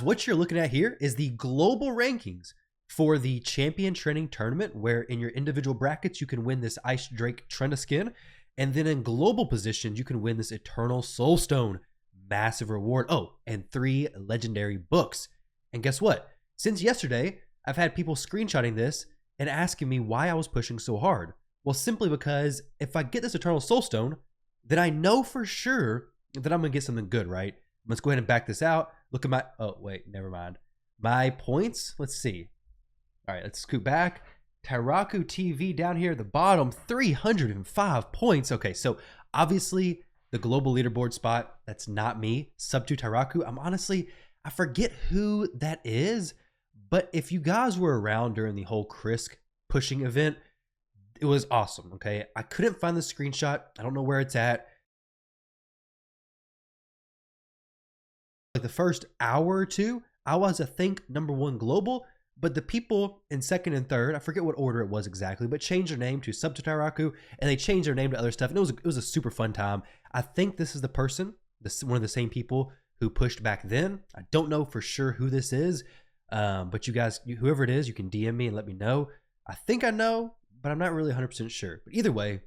what you're looking at here is the global rankings for the champion training tournament, where in your individual brackets, you can win this Ice Drake Trenda skin. And then in global positions, you can win this Eternal Soulstone massive reward. Oh, and 3 legendary books. And guess what? Since yesterday, I've had people screenshotting this and asking me why I was pushing so hard. Well, simply because if I get this Eternal Soulstone, then I know for sure that I'm going to get something good, right? Let's go ahead and back this out. Look at my, oh, wait, never mind. My points, let's see. All right, let's scoot back. Tyrauku TV down here at the bottom, 305 points. Okay, so obviously the global leaderboard spot, that's not me. Sub 2 Tyrauku, I forget who that is, but if you guys were around during the whole Krisk pushing event, it was awesome, okay? I couldn't find the screenshot. I don't know where it's at. Like the first hour or two, I was, I think, #1 global, but the people in second and third, I forget what order it was exactly, but changed their name to Sub 2 Tyrauku, and they changed their name to other stuff, and it was a super fun time. I think this is the person, one of the same people who pushed back then. I don't know for sure who this is, but you guys, whoever it is, you can DM me and let me know. I think I know, but I'm not really 100% sure. But either way,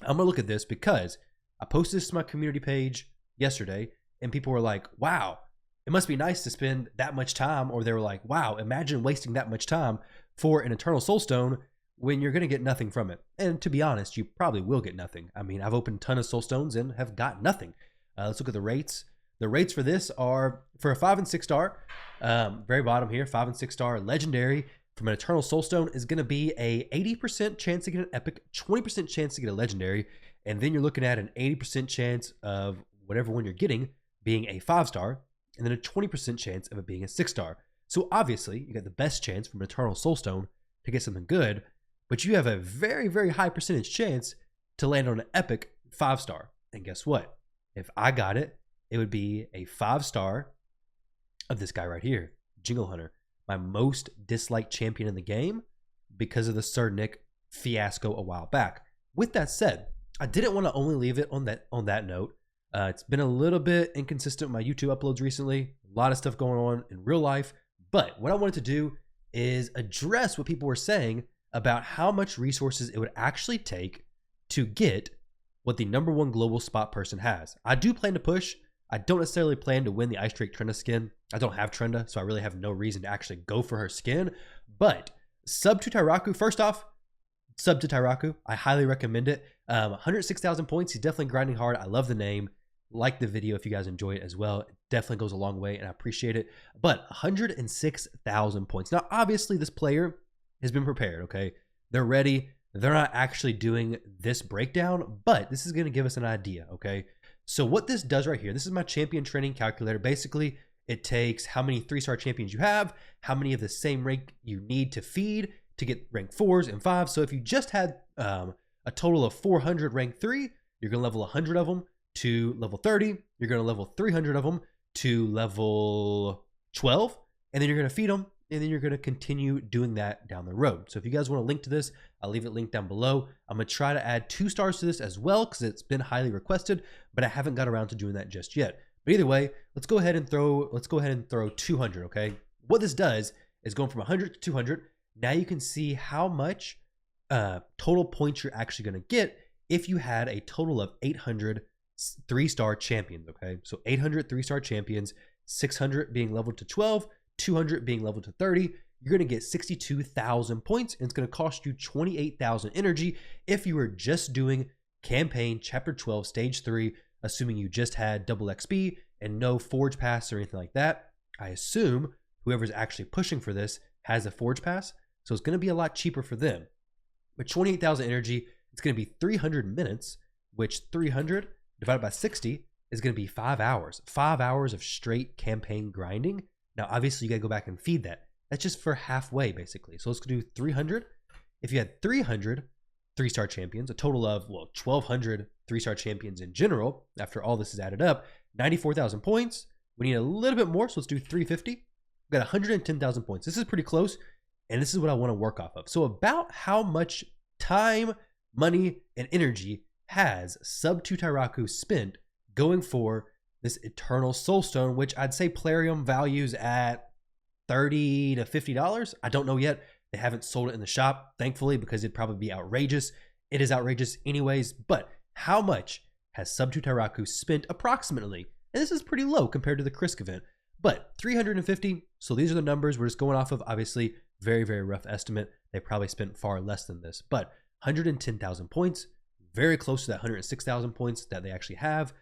I'm gonna look at this because I posted this to my community page yesterday, and people were like, wow, it must be nice to spend that much time. Or they were like, wow, imagine wasting that much time for an Eternal Soulstone when you're going to get nothing from it. And to be honest, you probably will get nothing. I mean, I've opened a ton of Soulstones and have got nothing. Let's look at the rates. The rates for this are, for a 5 and 6 star, very bottom here, 5 and 6 star legendary from an Eternal Soulstone is going to be a 80% chance to get an epic, 20% chance to get a legendary, and then you're looking at an 80% chance of whatever one you're getting being a 5 star, and then a 20% chance of it being a 6 star. So obviously, you got the best chance from an Eternal Soulstone to get something good, but you have a very, very high percentage chance to land on an epic 5 star. And guess what? If I got it, it would be a 5 star of this guy right here, Jingle Hunter, my most disliked champion in the game because of the Sir Nick fiasco a while back. With that said, I didn't want to only leave it on that note. It's been a little bit inconsistent with my YouTube uploads recently. A lot of stuff going on in real life. But what I wanted to do is address what people were saying about how much resources it would actually take to get what the #1 global spot person has. I do plan to push. I don't necessarily plan to win the Ice Drake Trenda skin. I don't have Trenda, so I really have no reason to actually go for her skin. But Sub 2 Tyrauku, first off, Sub 2 Tyrauku, I highly recommend it. 106,000 points. He's definitely grinding hard. I love the name. Like the video if you guys enjoy it as well. It definitely goes a long way and I appreciate it. But 106,000 points. Now, obviously, this player has been prepared, okay? They're ready. They're not actually doing this breakdown, but this is going to give us an idea, okay? So what this does right here, this is my champion training calculator. Basically, it takes how many 3-star champions you have, how many of the same rank you need to feed to get rank 4s and 5s. So if you just had a total of 400 rank 3, you're going to level 100 of them to level 30. You're going to level 300 of them to level 12. And then you're going to feed them. And then you're going to continue doing that down the road. So if you guys want a link to this, I'll leave it linked down below. I'm going to try to add 2 stars to this as well because it's been highly requested, but I haven't got around to doing that just yet. But either way, let's go ahead and throw 200, okay? What this does is going from 100 to 200. Now you can see how much total points you're actually going to get if you had a total of 800 3-star champions, okay? So 800 3-star champions, 600 being leveled to 12, 200 being leveled to 30, you're going to get 62,000 points, and it's going to cost you 28,000 energy if you were just doing campaign chapter 12 stage 3, assuming you just had double XP and no forge pass or anything like that. I assume whoever's actually pushing for this has a forge pass, so it's going to be a lot cheaper for them. But 28,000 energy, it's going to be 300 minutes, which 300 divided by 60 is going to be 5 hours. 5 hours of straight campaign grinding. Now, obviously, you got to go back and feed that. That's just for halfway, basically. So let's do 300. If you had 300 3-star champions, a total of, well, 1,200 3-star champions in general, after all this is added up, 94,000 points. We need a little bit more, so let's do 350. We've got 110,000 points. This is pretty close, and this is what I want to work off of. So about how much time, money, and energy has Sub 2 Tyrauku spent going for this Eternal Soulstone, which I'd say Plarium values at $30 to $50. I don't know yet. They haven't sold it in the shop, thankfully, because it'd probably be outrageous. It is outrageous anyways, but how much has Sub-2 Tyrauku spent approximately? And this is pretty low compared to the Krisk event, but 350. So these are the numbers we're just going off of. Obviously, very, very rough estimate. They probably spent far less than this, but 110,000 points, very close to that 106,000 points that they actually have.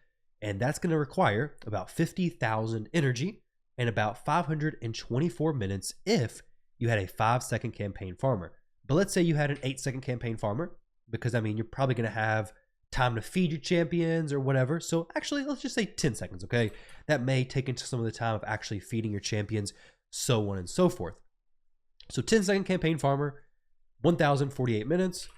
And that's going to require about 50,000 energy and about 524 minutes if you had a 5-second campaign farmer. But let's say you had an 8-second campaign farmer, because I mean, you're probably going to have time to feed your champions or whatever. So actually, let's just say 10 seconds, okay? That may take into some of the time of actually feeding your champions, so on and so forth. So 10-second campaign farmer, 1,048 minutes.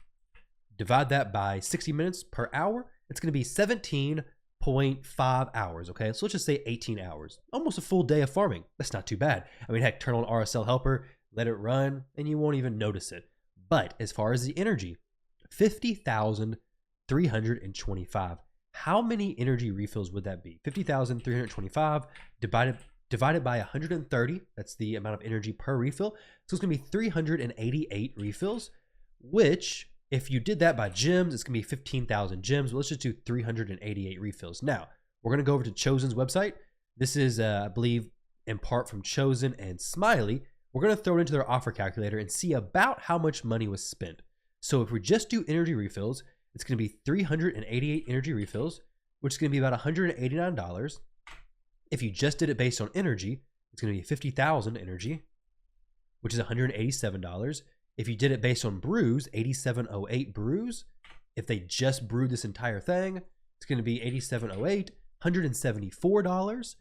Divide that by 60 minutes per hour. It's going to be 17.5 hours, okay? So let's just say 18 hours. Almost a full day of farming. That's not too bad. I mean, heck, turn on RSL Helper, let it run, and you won't even notice it. But as far as the energy, 50,325. How many energy refills would that be? 50,325 divided by 130. That's the amount of energy per refill. So it's going to be 388 refills, which if you did that by gems, it's going to be 15,000 gems. But let's just do 388 refills. Now, we're going to go over to Chosen's website. This is, I believe, in part from Chosen and Smiley. We're going to throw it into their offer calculator and see about how much money was spent. So if we just do energy refills, it's going to be 388 energy refills, which is going to be about $189. If you just did it based on energy, it's going to be 50,000 energy, which is $187. If you did it based on brews, 8708 brews. If they just brewed this entire thing, it's going to be 8708, $174.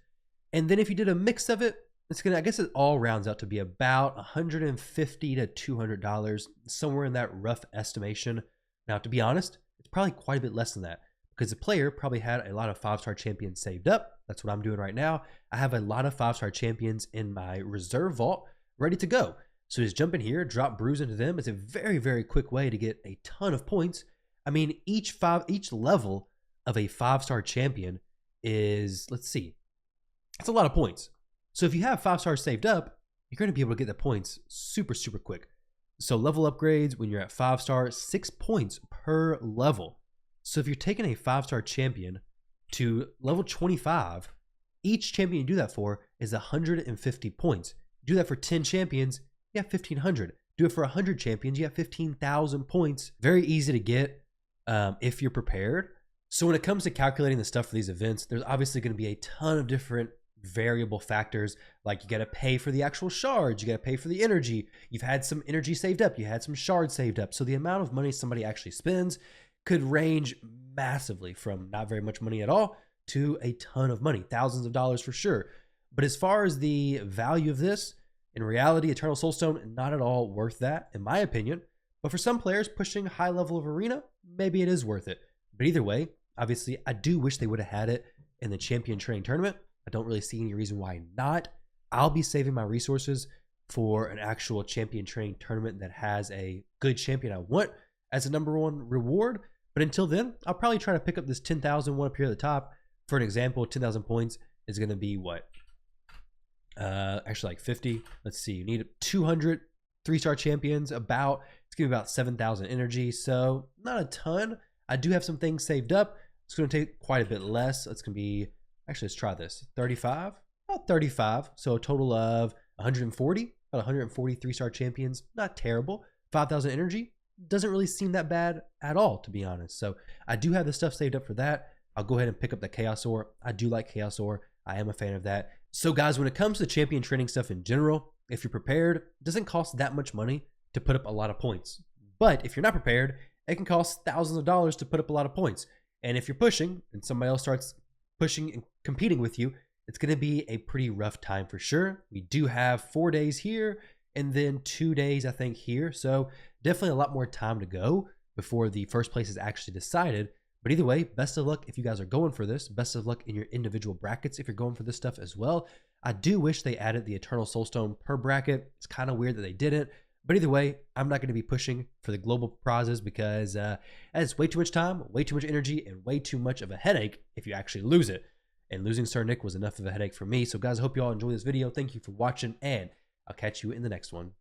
And then if you did a mix of it, it's going to, I guess it all rounds out to be about $150 to $200, somewhere in that rough estimation. Now, to be honest, it's probably quite a bit less than that, because the player probably had a lot of 5-star champions saved up. That's what I'm doing right now. I have a lot of 5-star champions in my reserve vault ready to go. So just jump in here, drop brews into them. It's a very, very quick way to get a ton of points. I mean, each level of a 5-star champion is, let's see, it's a lot of points. So if you have 5 stars saved up, you're going to be able to get the points super, super quick. So level upgrades, when you're at 5 stars, 6 points per level. So if you're taking a 5-star champion to level 25, each champion you do that for is 150 points. Do that for 10 champions, you have 1,500. Do it for 100 champions, you have 15,000 points. Very easy to get if you're prepared. So when it comes to calculating the stuff for these events, there's obviously going to be a ton of different variable factors. Like you got to pay for the actual shards, you got to pay for the energy. You've had some energy saved up, you had some shards saved up. So the amount of money somebody actually spends could range massively from not very much money at all to a ton of money, thousands of dollars for sure. But as far as the value of this, in reality, Eternal Soulstone, not at all worth that, in my opinion. But for some players pushing high level of arena, maybe it is worth it. But either way, obviously, I do wish they would have had it in the champion training tournament. I don't really see any reason why not. I'll be saving my resources for an actual champion training tournament that has a good champion I want as a #1 reward. But until then, I'll probably try to pick up this 10,000 one up here at the top. For an example, 10,000 points is going to be what? Actually like 50. Let's see. You need 200 3-star champions. It's going to be about 7,000 energy. So not a ton. I do have some things saved up. It's going to take quite a bit less. It's going to be, actually, let's try this. 35? About 35. So a total of 140. About 140 3-star champions. Not terrible. 5,000 energy. Doesn't really seem that bad at all, to be honest. So I do have the stuff saved up for that. I'll go ahead and pick up the Chaos Ore. I do like Chaos Ore. I am a fan of that. So guys, when it comes to champion training stuff in general, if you're prepared, it doesn't cost that much money to put up a lot of points. But if you're not prepared, it can cost thousands of dollars to put up a lot of points. And if you're pushing and somebody else starts pushing and competing with you, it's going to be a pretty rough time for sure. We do have 4 days here and then 2 days, I think, here. So definitely a lot more time to go before the first place is actually decided. But either way, best of luck if you guys are going for this. Best of luck in your individual brackets if you're going for this stuff as well. I do wish they added the Eternal Soulstone per bracket. It's kind of weird that they didn't. But either way, I'm not going to be pushing for the global prizes because it's way too much time, way too much energy, and way too much of a headache if you actually lose it. and losing Sir Nick was enough of a headache for me. So guys, I hope you all enjoy this video. Thank you for watching, and I'll catch you in the next one.